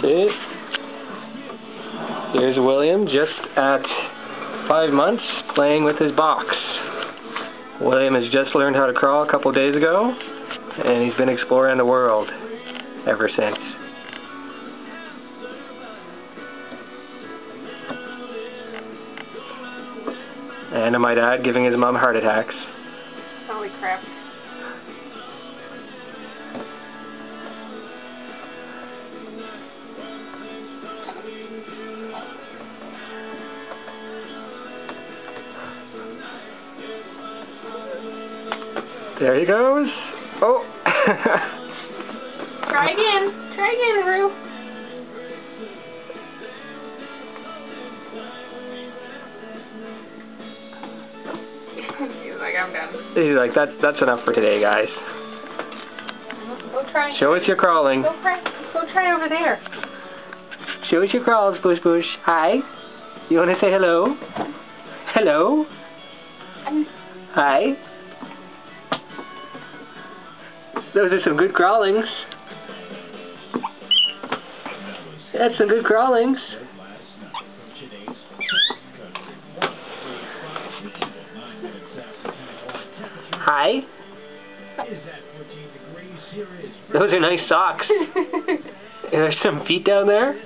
See? Here's William just at 5 months playing with his box. William has just learned how to crawl a couple days ago, and he's been exploring the world ever since. And I might add, giving his mom heart attacks. Holy crap. There he goes. Oh! Try again, Rue. He's like, I'm done. He's like, that's enough for today, guys. Go try. Show us your crawling. Go try over there. Show us your crawls, Bush Bush. Hi. You want to say hello? Hello? Hi. Those are some good crawlings. That's some good crawlings. Hi. Those are nice socks. There's some feet down there.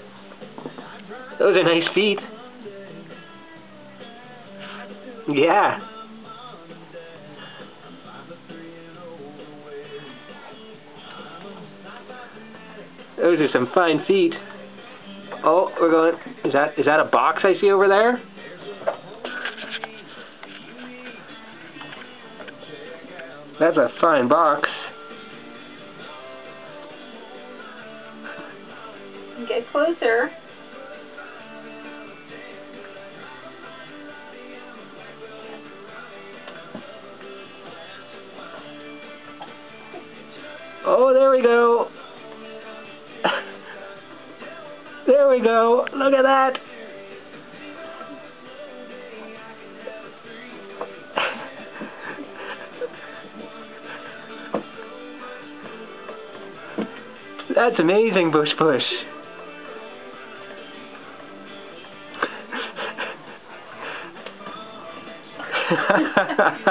Those are nice feet. Yeah. Those are some fine feet. Oh, we're going. Is that a box I see over there? That's a fine box. Get closer. Oh, there we go. There we go. Look at that. That's amazing, Bush Bush.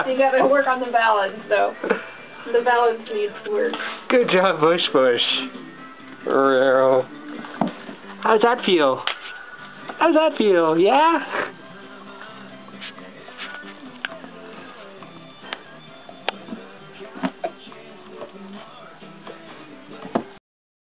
You gotta work on the balance, though. The balance needs work. Good job, Bush Bush. How's that feel? How's that feel? Yeah?